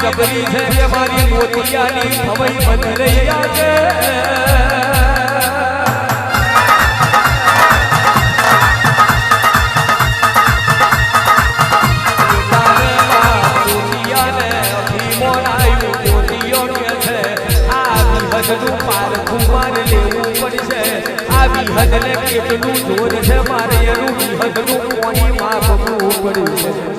જબરી છે કે મારી મોતિયાની ભવઈ બંધ રહ્યા છે હદને કેટલું જોર છે મારે એનું હદનું કોની માં બગડવું પડ્યું છે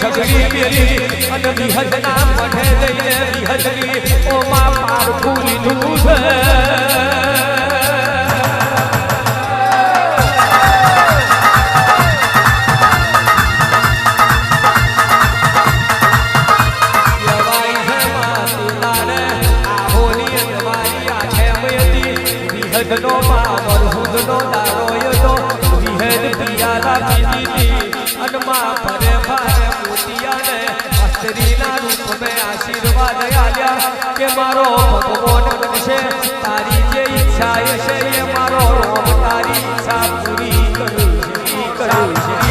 સગડી મેરી અને વિહદના મઠે જઈને વિહદની ઓમાં પારખું લીધું છે વિહદનો માં વરહુદનો દારોય તો વિહદ પિયાલા પીધી અનમાં ફરે ફરે મોતિયાને અસ્ત્રીના રૂપ મેં આશીર્વાદ આલ્યા કે મારો ભગવાન બનશે તારી જે ઈચ્છા છે એ મારો રોમ તારી ઈચ્છા પૂરી કરું છે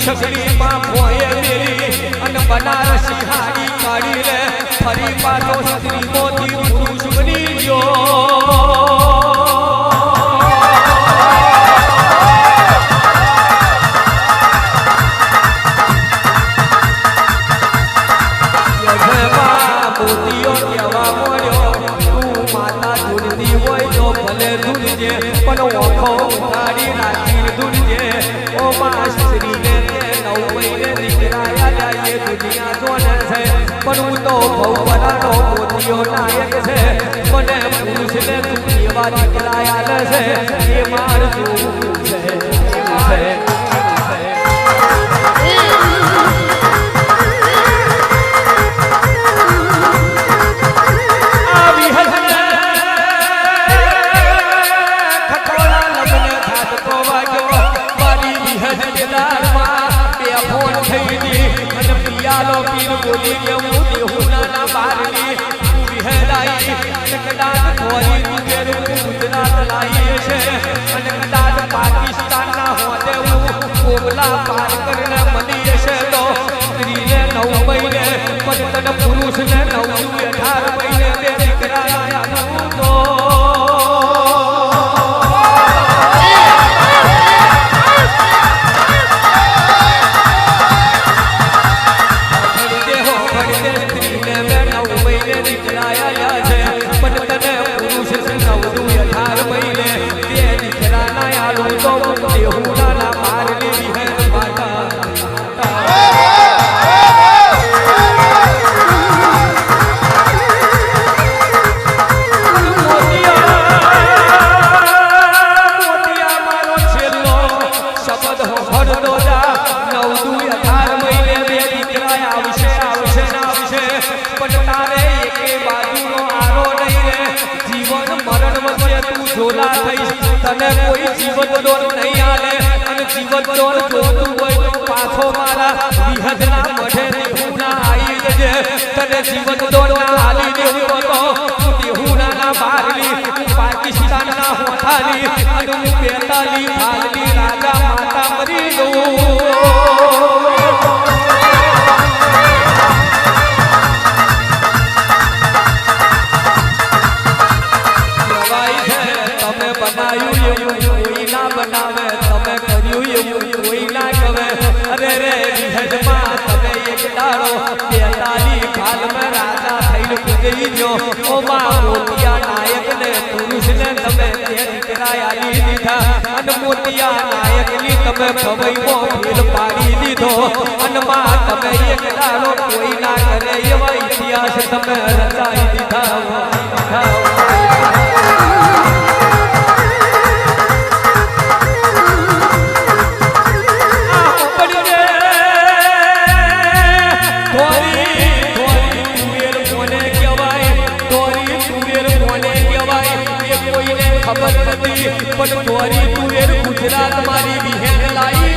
સગડી માં ભોએ મેરી અને બનારસી હાડી કાઢી લે ફરી પાછો સ્ત્રી મોથી પુરુષ બની મોતીઓ કેવા મળ્યો તું માતા ધૂળતી હોય તો ભલે ધૂળજે પણ ઓખો ઉઠાડી રાખી ધૂળજે ઓ માં સ્ત્રીને દુનિયા જોને છે પણ હું તો ભવરાનો મોતીઓ નાયક છે મને પુરુષને તું એવા દીકરાયા છે એ માર જોવું છે બોલી કેવું દેહુના બારની વિહેરાઈ કદાચ ધોરી ગુજેરું ગુજરાત લાવી છે અને કદાચ પાકિસ્તાનના હોતે કોબલા પાર કરીને મળી છે તો સ્ત્રીને 9 મહિને પણ તને પુરુષને 18 મહિને બે દીકરા આયા તો તને કોઈ જીવત દોર નહીં આલે અને જીવત દોર જોતું હોય તો પાછો મારા વિહદના મઢે દેહુના આવી જજે તને જીવત દોર ના આલી દેવું તો દેહુના બારલી પાકિસ્તાનના હોઠાલી અને હું 42 ભાલની રાજા માતા મરી ગયું બનાવે તમે કર્યું એવું કોઈ ના કવે અરે રે વિહદમાં તમે એક દાડો 42 ભાલમાં રાજા થઈને કૂદી ગયો ઓ માં મોતિયા નાયકને પુરુષને તમે તે દીકરા આલી દીધા અને મોતિયા નાયકની તમે ભવઈમાં ફેર પાડી દીધો અને માં તમે એક દાડો કોઈ ના કરે એવા ઇતિહાસ તમે રચાઈ દીધા ખબર નથી પણ તોરી તુવેર ગુજરાત મારી બહેન લાઈ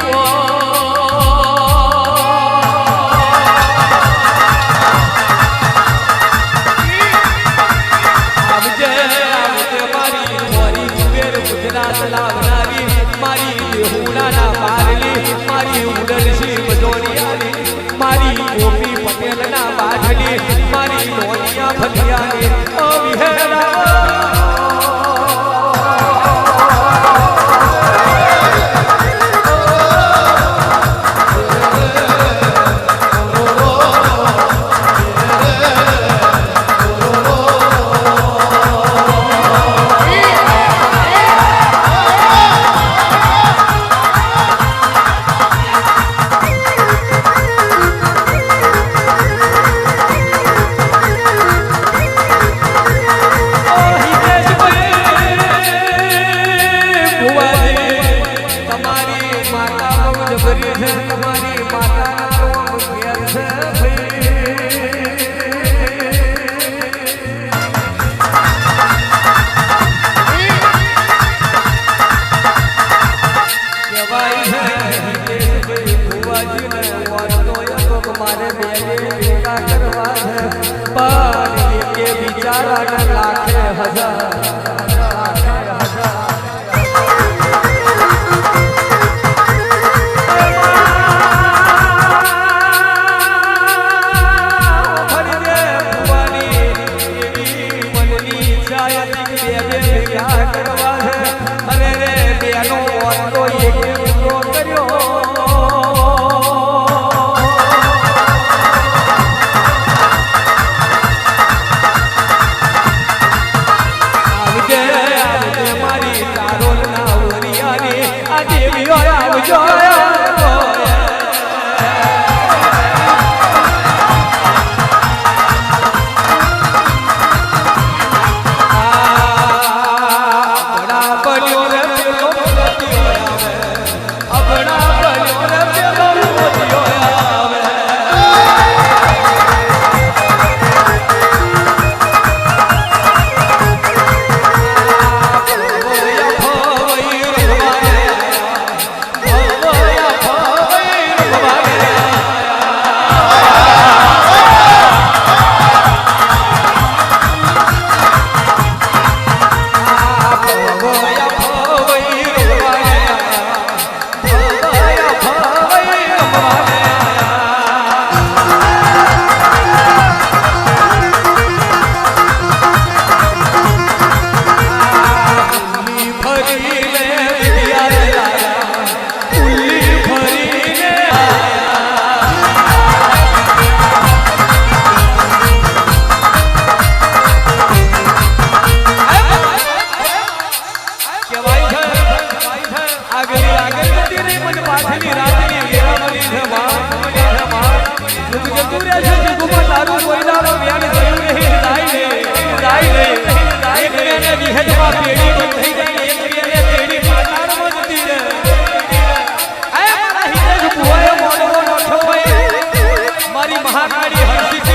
આવજે આવજે મારી તોરી તુવેર ગુજરાત લાવનારી મારી દેહુડાના પારલી મારી ઉડલસી બજોડિયાની મારી ગોપી પટેલના બાઠલી મારી નોનિયા ભટિયાની ઓ વિહેરા મહાકાળી હરસિદ્ધિ